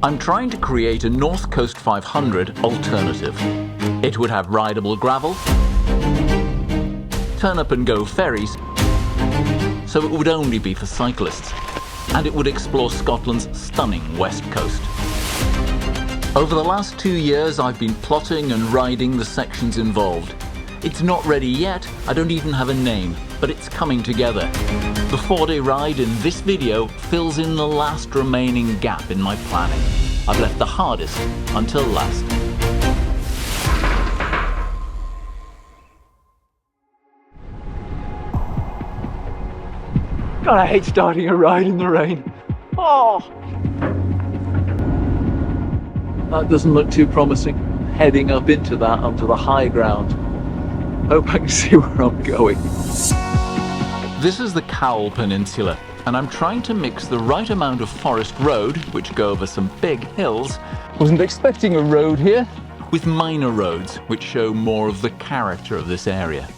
I'm trying to create a North Coast 500 alternative. It would have rideable gravel, turn up and go ferries, so it would only be for cyclists, and it would explore Scotland's stunning west coast. Over the last 2 years, I've been plotting and riding the sections involved. It's not ready yet, I don't even have a name, but it's coming together. The 4-day ride in this video fills in the last remaining gap in my planning. I've left the hardest until last. God, I hate starting a ride in the rain. Oh! That doesn't look too promising. Heading up into that, onto the high ground. Hope I can see where I'm going. This is the Cowell Peninsula, and I'm trying to mix the right amount of forest road, which go over some big hills, Wasn't expecting a road here. with minor roads, which show more of the character of this area.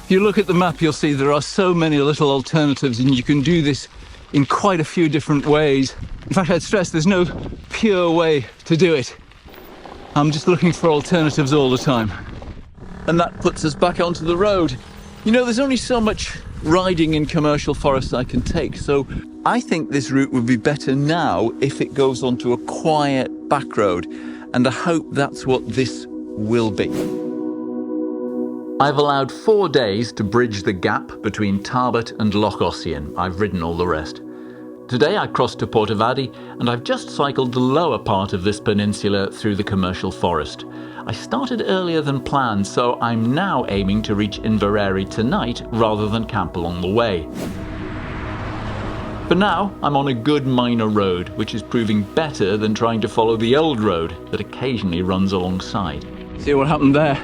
If you look at the map, you'll see there are so many little alternatives, and you can do this in quite a few different ways. In fact, I'd stress there's no pure way to do it. I'm just looking for alternatives all the time. And that puts us back onto the road. You know, there's only so much riding in commercial forests I can take, so I think this route would be better now if it goes onto a quiet back road, and I hope that's what this will be. I've allowed 4 days to bridge the gap between Tarbert and Loch Ossian. I've ridden all the rest. Today I crossed to Portavadie, and I've just cycled the lower part of this peninsula through the commercial forest. I started earlier than planned, so I'm now aiming to reach Inverary tonight rather than camp along the way. For now, I'm on a good minor road, which is proving better than trying to follow the old road that occasionally runs alongside. See what happened there?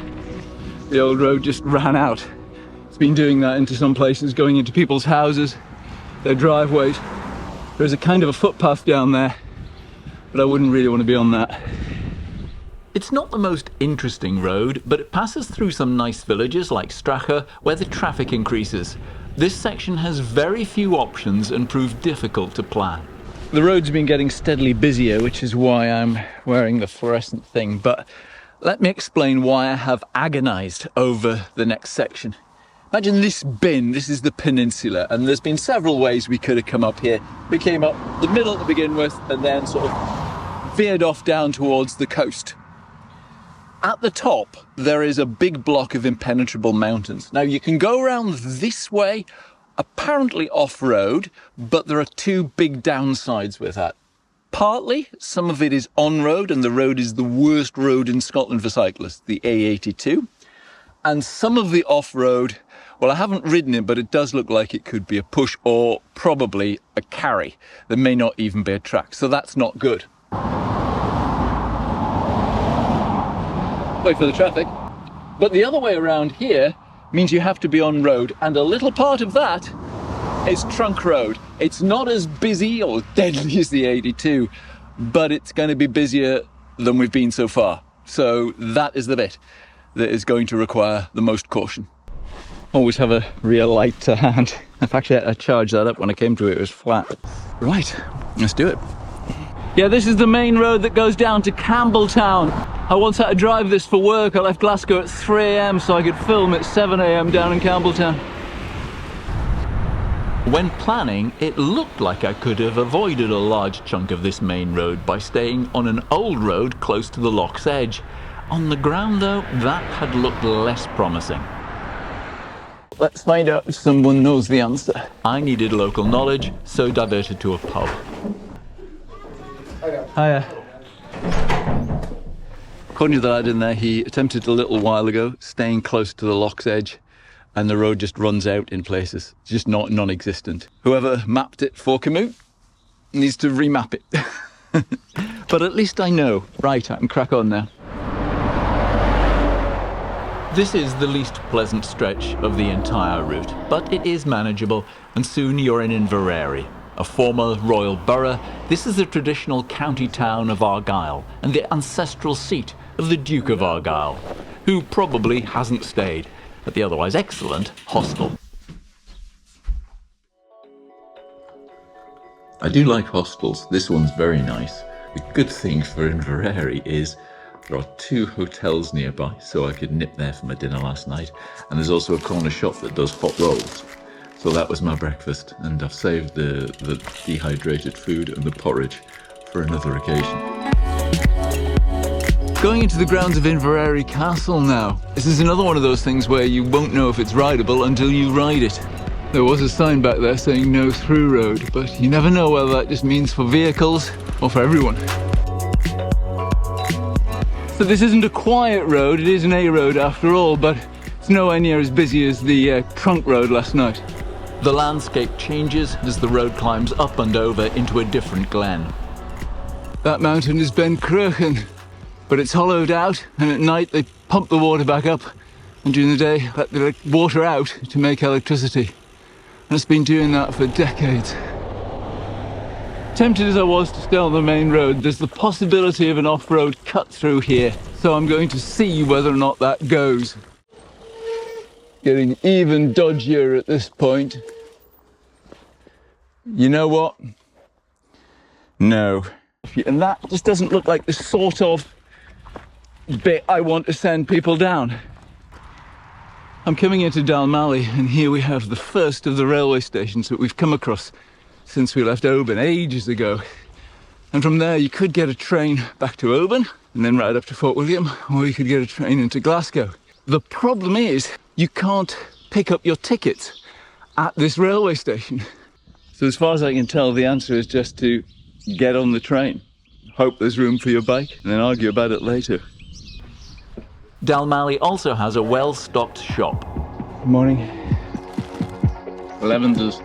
The old road just ran out. It's been doing that into some places, going into people's houses, their driveways. There's a kind of a footpath down there, but I wouldn't really want to be on that. It's not the most interesting road, but it passes through some nice villages like Stracha, where the traffic increases. This section has very few options and proved difficult to plan. The road's been getting steadily busier, which is why I'm wearing the fluorescent thing, but let me explain why I have agonized over the next section. Imagine this bin, this is the peninsula, and there's been several ways we could have come up here. We came up the middle to begin with, and then sort of veered off down towards the coast. At the top, there is a big block of impenetrable mountains. Now, you can go around this way, apparently off-road, but there are two big downsides with that. Partly, some of it is on-road, and the road is the worst road in Scotland for cyclists, the A82. And some of the off-road, well, I haven't ridden it, but it does look like it could be a push or probably a carry. There may not even be a track, so that's not good. Wait for the traffic. But the other way around here means you have to be on road, and a little part of that is trunk road. It's not as busy or deadly as the 82, but it's going to be busier than we've been so far. So that is the bit that is going to require the most caution. Always have a real light to hand. In fact, I charged that up when I came to it, it was flat. Right, let's do it. Yeah, this is the main road that goes down to Campbelltown. I once had to drive this for work. I left Glasgow at 3 AM so I could film at 7 AM down in Campbelltown. When planning, it looked like I could have avoided a large chunk of this main road by staying on an old road close to the loch's edge. On the ground though, that had looked less promising. Let's find out if someone knows the answer. I needed local knowledge, so diverted to a pub. Hiya. According to the lad in there, he attempted a little while ago, staying close to the loch's edge, and the road just runs out in places. It's just not non-existent. Whoever mapped it for commute needs to remap it. But at least I know. Right, I can crack on now. This is the least pleasant stretch of the entire route, but it is manageable, and soon you're in Inverary. A former royal borough, this is the traditional county town of Argyll and the ancestral seat of the Duke of Argyll, who probably hasn't stayed at the otherwise excellent hostel. I do like hostels. This one's very nice. The good thing for Inverary is there are 2 hotels nearby, so I could nip there for my dinner last night. And there's also a corner shop that does hot rolls. So that was my breakfast, and I've saved the dehydrated food and the porridge for another occasion. Going into the grounds of Inverary Castle now. This is another one of those things where you won't know if it's rideable until you ride it. There was a sign back there saying no through road, but you never know whether that just means for vehicles or for everyone. So this isn't a quiet road, it is an A road after all, but it's nowhere near as busy as the trunk road last night. The landscape changes as the road climbs up and over into a different glen. That mountain is Ben Cruachan, but it's hollowed out, and at night they pump the water back up, and during the day let the water out to make electricity. And it's been doing that for decades. Tempted as I was to stay on the main road, there's the possibility of an off-road cut through here, so I'm going to see whether or not that goes. Getting even dodgier at this point. You know what? No. And that just doesn't look like the sort of bit I want to send people down. I'm coming into Dalmally, and here we have the first of the railway stations that we've come across since we left Oban ages ago. And from there you could get a train back to Oban and then ride up to Fort William, or you could get a train into Glasgow. The problem is you can't pick up your tickets at this railway station. So as far as I can tell, the answer is just to get on the train, hope there's room for your bike, and then argue about it later. Dalmally also has a well-stocked shop. Good morning. Lavenders.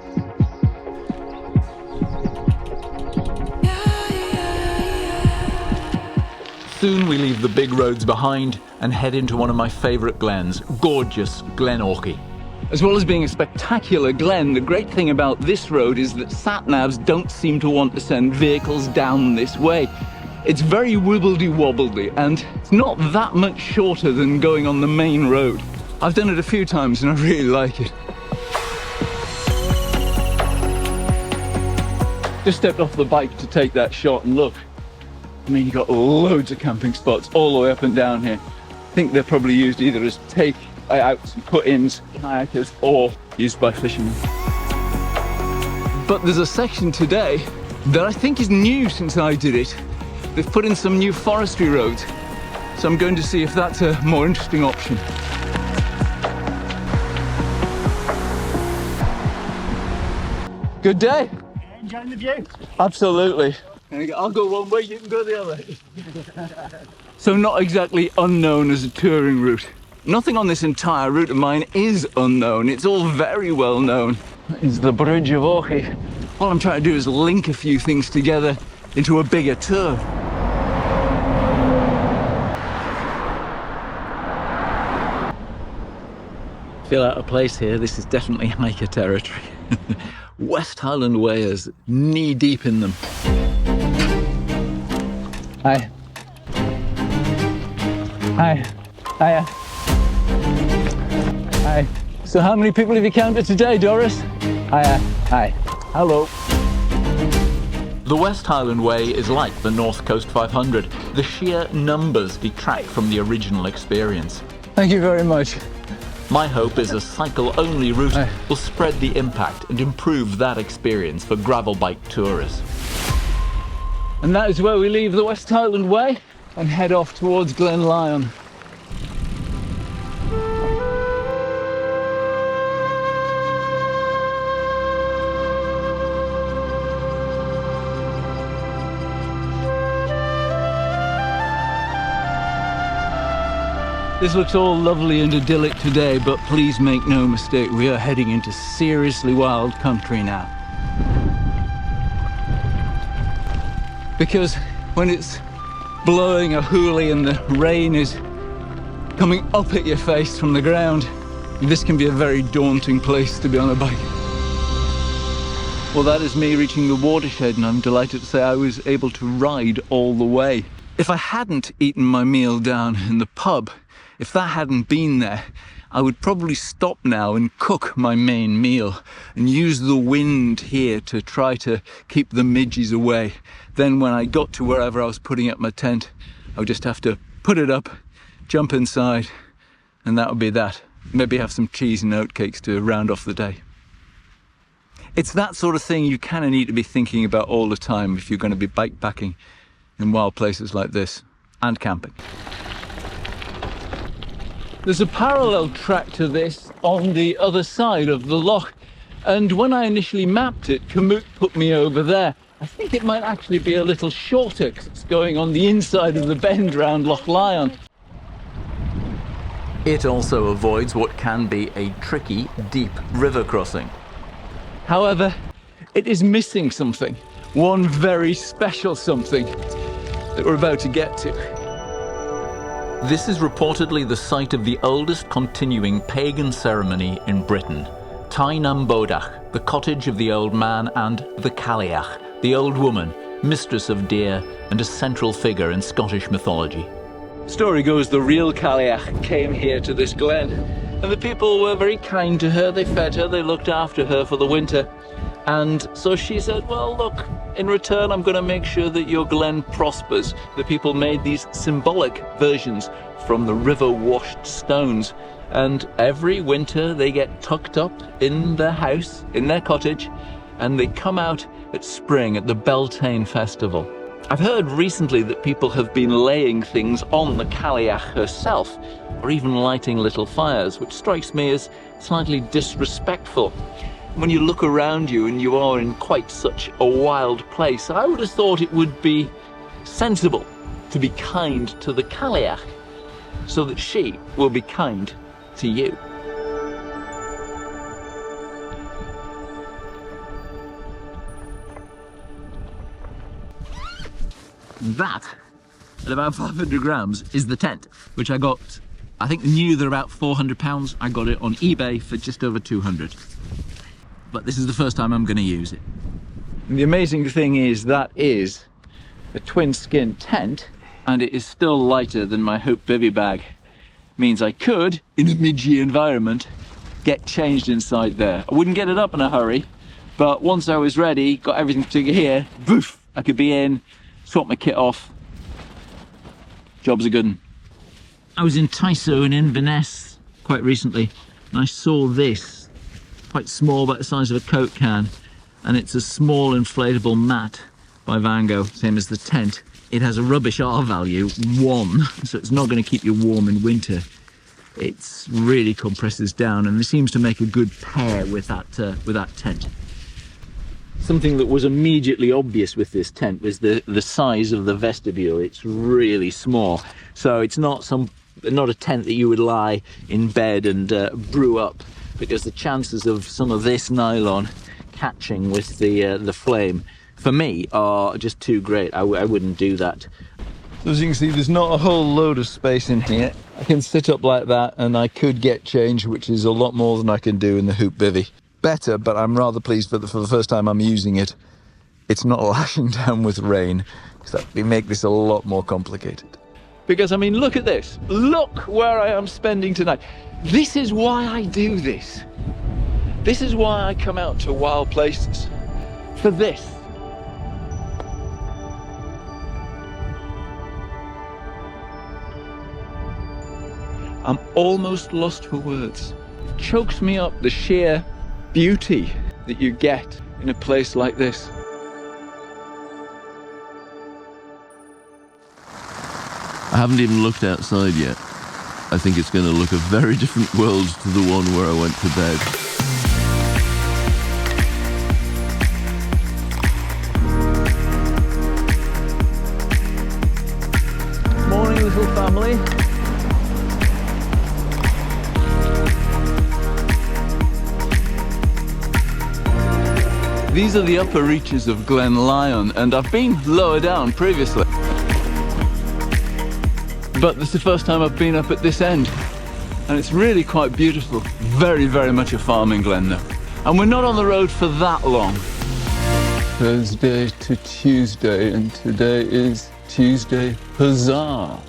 Soon we leave the big roads behind and head into one of my favourite glens, gorgeous Glen Lyon. As well as being a spectacular glen, the great thing about this road is that sat-navs don't seem to want to send vehicles down this way. It's very wibbledy-wobbledy, and it's not that much shorter than going on the main road. I've done it a few times and I really like it. Just stepped off the bike to take that shot, and look. I mean, you've got loads of camping spots all the way up and down here. I think they're probably used either as take-outs and put-ins, kayakers, or used by fishermen. But there's a section today that I think is new since I did it. They've put in some new forestry roads, so I'm going to see if that's a more interesting option. Good day. Enjoying the view? Absolutely. I'll go one way, you can go the other. So not exactly unknown as a touring route. Nothing on this entire route of mine is unknown. It's all very well known. That is the Bridge of Ogle. All I'm trying to do is link a few things together into a bigger tour. Feel out of place here. This is definitely hiker territory. West Highland Way is knee deep in them. Hi. Hi. Hiya. Hi. So how many people have you counted today, Doris? Hiya. Hi. Hello. The West Highland Way is like the North Coast 500. The sheer numbers detract from the original experience. Thank you very much. My hope is a cycle-only route will spread the impact and improve that experience for gravel bike tourists. And that is where we leave the West Highland Way and head off towards Glen Lyon. This looks all lovely and idyllic today, but please make no mistake, we are heading into seriously wild country now. Because when it's blowing a hoolie and the rain is coming up at your face from the ground, this can be a very daunting place to be on a bike. Well, that is me reaching the watershed, and I'm delighted to say I was able to ride all the way. If I hadn't eaten my meal down in the pub, if that hadn't been there, I would probably stop now and cook my main meal and use the wind here to try to keep the midges away. Then when I got to wherever I was putting up my tent, I would just have to put it up, jump inside, and that would be that. Maybe have some cheese and oatcakes to round off the day. It's that sort of thing you kind of need to be thinking about all the time if you're going to be bikepacking in wild places like this, and camping. There's a parallel track to this on the other side of the loch, and when I initially mapped it, Kamut put me over there. I think it might actually be a little shorter because it's going on the inside of the bend round Loch Lyon. It also avoids what can be a tricky, deep river crossing. However, it is missing something, one very special something that we're about to get to. This is reportedly the site of the oldest continuing pagan ceremony in Britain, Tai Nam Bodach, the cottage of the old man, and the Cailleach, the old woman, mistress of deer and a central figure in Scottish mythology. Story goes the real Cailleach came here to this glen, and the people were very kind to her. They fed her, they looked after her for the winter. And so she said, well, look, in return, I'm going to make sure that your glen prospers. The people made these symbolic versions from the river-washed stones. And every winter they get tucked up in their house, in their cottage, and they come out at spring at the Beltane festival. I've heard recently that people have been laying things on the Cailleach herself, or even lighting little fires, which strikes me as slightly disrespectful. When you look around you and you are in quite such a wild place, I would have thought it would be sensible to be kind to the Cailleach so that she will be kind to you. That, at about 500 grams, is the tent, which I got, I think new, they're about £400. I got it on eBay for just over 200. But this is the first time I'm going to use it. And the amazing thing is that is a twin skin tent, and it is still lighter than my Hoop Bivy bag. Means I could, in a midgy environment, get changed inside there. I wouldn't get it up in a hurry, but once I was ready, got everything to here, boof, I could be in, swap my kit off. Job's a good one. I was in Tyso in Inverness quite recently, and I saw this. Quite small, about the size of a Coke can, and it's a small inflatable mat by Van Gogh, same as the tent. It has a rubbish R value, 1, so it's not going to keep you warm in winter. It's really compresses down, and it seems to make a good pair with that tent. Something that was immediately obvious with this tent was the size of the vestibule. It's really small, so it's not a tent that you would lie in bed and brew up, because the chances of some of this nylon catching with the flame, for me, are just too great. I wouldn't do that. So as you can see, there's not a whole load of space in here. I can sit up like that, and I could get change, which is a lot more than I can do in the Hoop Bivy. Better, but I'm rather pleased for the first time I'm using it. It's not lashing down with rain, because that would make this a lot more complicated. Because, I mean, look at this. Look where I am spending tonight. This is why I do this. This is why I come out to wild places. For this. I'm almost lost for words. It chokes me up, the sheer beauty that you get in a place like this. I haven't even looked outside yet. I think it's going to look a very different world to the one where I went to bed. Morning, little family. These are the upper reaches of Glen Lyon, and I've been lower down previously. But this is the first time I've been up at this end, and it's really quite beautiful. Very, very much a farming glen though. And we're not on the road for that long. Thursday to Tuesday, and today is Tuesday huzzah.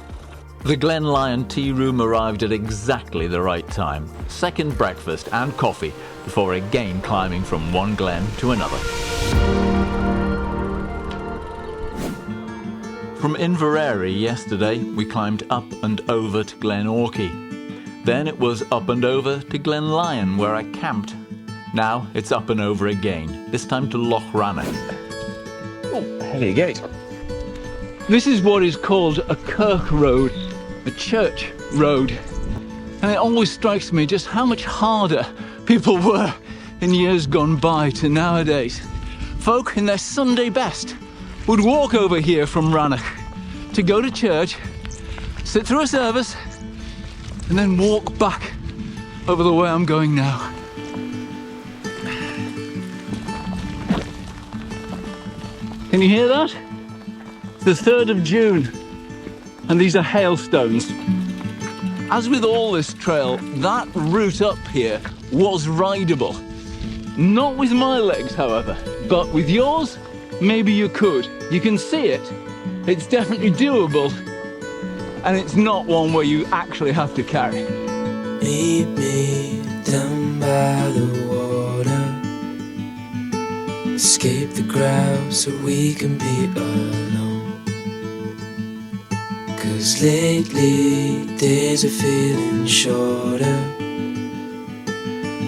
The Glen Lyon tea room arrived at exactly the right time. Second breakfast and coffee before again climbing from one glen to another. From Inverary yesterday, we climbed up and over to Glen Orchy. Then it was up and over to Glen Lyon, where I camped. Now it's up and over again, this time to Loch Rannoch. Oh, heavy gate. This is what is called a kirk road, a church road. And it always strikes me just how much harder people were in years gone by to nowadays. Folk in their Sunday best would walk over here from Rannoch to go to church, sit through a service, and then walk back over the way I'm going now. Can you hear that? It's the 3rd of June, and these are hailstones. As with all this trail, that route up here was rideable. Not with my legs, however, but with yours, maybe you could. You can see it. It's definitely doable, and it's not one where you actually have to carry. Meet me down by the water. Escape the crowd so we can be alone. 'Cause lately days are feeling shorter.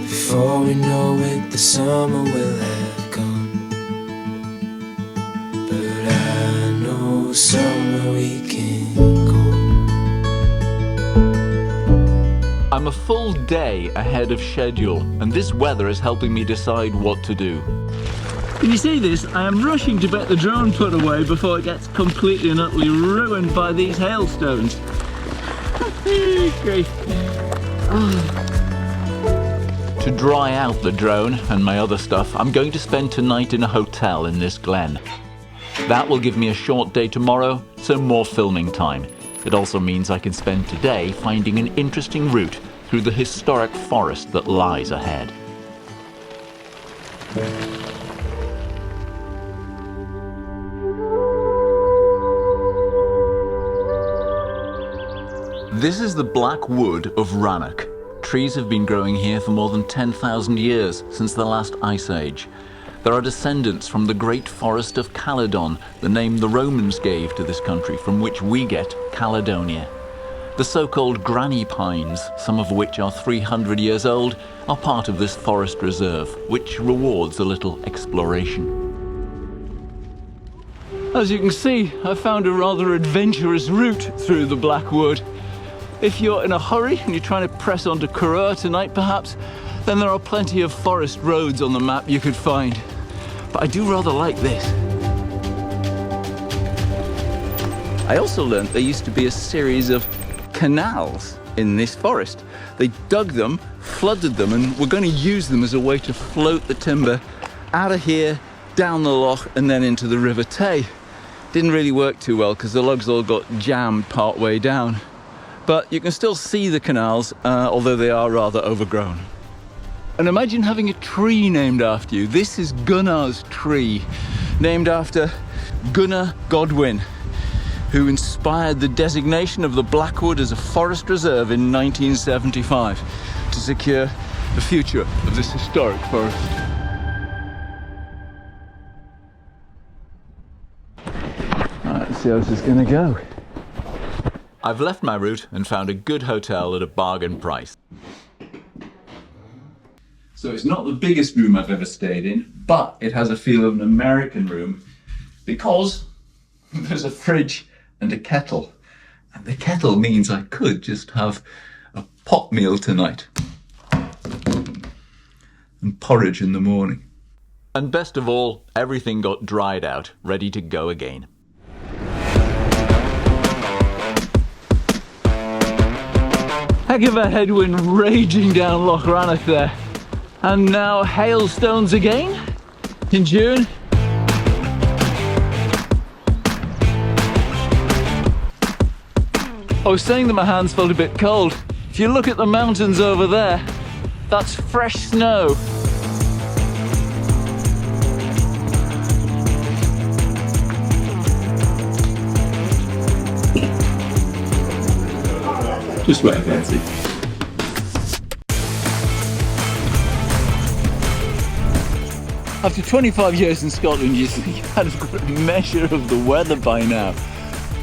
Before we know it, the summer will have gone. But I know somewhere we can go. I'm a full day ahead of schedule, and this weather is helping me decide what to do. Can you see this? I am rushing to get the drone put away before it gets completely and utterly ruined by these hailstones. Great. To dry out the drone and my other stuff, I'm going to spend tonight in a hotel in this glen. That will give me a short day tomorrow, so more filming time. It also means I can spend today finding an interesting route through the historic forest that lies ahead. This is the Blackwood of Rannoch. Trees have been growing here for more than 10,000 years, since the last ice age. There are descendants from the Great Forest of Caledon, the name the Romans gave to this country, from which we get Caledonia. The so-called granny pines, some of which are 300 years old, are part of this forest reserve, which rewards a little exploration. As you can see, I found a rather adventurous route through the Blackwood. If you're in a hurry and you're trying to press onto Curragh tonight perhaps, then there are plenty of forest roads on the map you could find. But I do rather like this. I also learned there used to be a series of canals in this forest. They dug them, flooded them, and were going to use them as a way to float the timber out of here, down the loch, and then into the River Tay. Didn't really work too well because the logs all got jammed part way down. But you can still see the canals, although they are rather overgrown. And imagine having a tree named after you. This is Gunnar's tree, named after Gunnar Godwin, who inspired the designation of the Blackwood as a forest reserve in 1975 to secure the future of this historic forest. Right, let's see how this is going to go. I've left my route and found a good hotel at a bargain price. So it's not the biggest room I've ever stayed in, but it has a feel of an American room because there's a fridge and a kettle. And the kettle means I could just have a pot meal tonight and porridge in the morning. And best of all, everything got dried out, ready to go again. Heck of a headwind raging down Loch Rannoch there. And now hailstones again in June. I was saying that my hands felt a bit cold. If you look at the mountains over there, that's fresh snow. Just wait, fancy. After 25 years in Scotland, you think I'd have got a measure of the weather by now.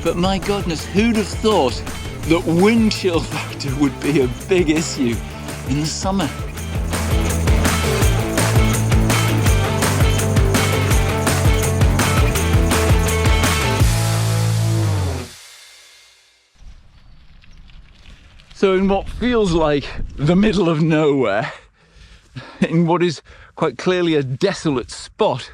But my goodness, who'd have thought that wind chill factor would be a big issue in the summer? So in what feels like the middle of nowhere, in what is quite clearly a desolate spot,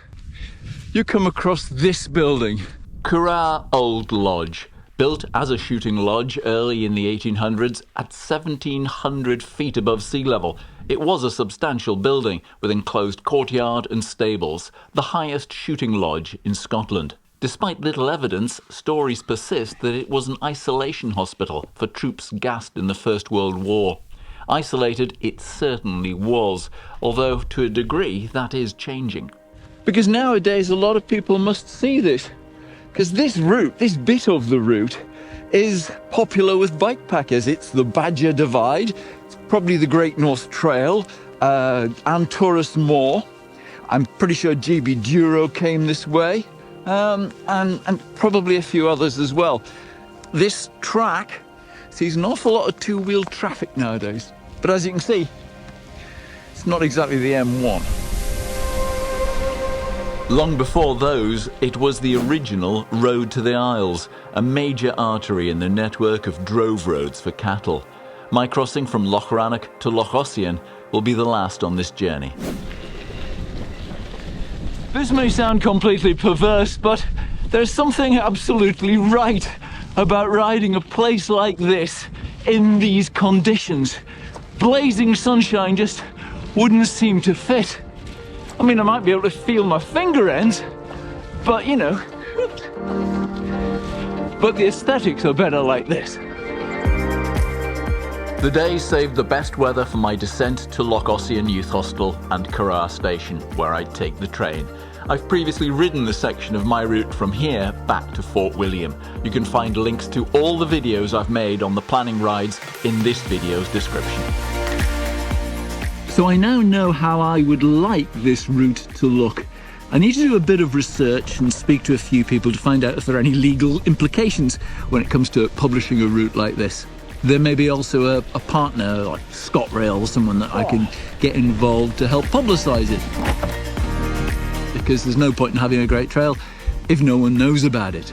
you come across this building. Curragh Old Lodge, built as a shooting lodge early in the 1800s at 1,700 feet above sea level. It was a substantial building with enclosed courtyard and stables, the highest shooting lodge in Scotland. Despite little evidence, stories persist that it was an isolation hospital for troops gassed in the First World War. Isolated it certainly was, although to a degree that is changing. Because nowadays a lot of people must see this. Because this route, this bit of the route, is popular with bikepackers. It's the Badger Divide, it's probably the Great North Trail, and Tourist Moor. I'm pretty sure GB Duro came this way. And probably a few others as well. This track sees an awful lot of two-wheel traffic nowadays. But as you can see, it's not exactly the M1. Long before those, it was the original Road to the Isles, a major artery in the network of drove roads for cattle. My crossing from Loch Rannoch to Loch Ossian will be the last on this journey. This may sound completely perverse, but there's something absolutely right about riding a place like this in these conditions. Blazing sunshine just wouldn't seem to fit. I mean, I might be able to feel my finger ends, but you know, but the aesthetics are better like this. The day saved the best weather for my descent to Loch Ossian Youth Hostel and Curragh Station, where I'd take the train. I've previously ridden the section of my route from here back to Fort William. You can find links to all the videos I've made on the planning rides in this video's description. So I now know how I would like this route to look. I need to do a bit of research and speak to a few people to find out if there are any legal implications when it comes to publishing a route like this. There may be also a partner like ScotRail, someone that I can get involved to help publicise it. Because there's no point in having a great trail if no one knows about it.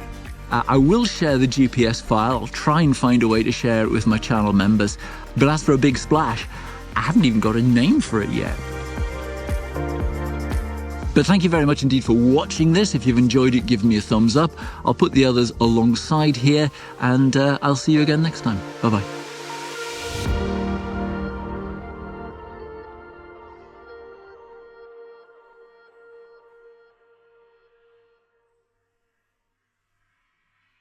I will share the GPS file. I'll try and find a way to share it with my channel members. But as for a big splash, I haven't even got a name for it yet. But thank you very much indeed for watching this. If you've enjoyed it, give me a thumbs up. I'll put the others alongside here, and I'll see you again next time. Bye-bye.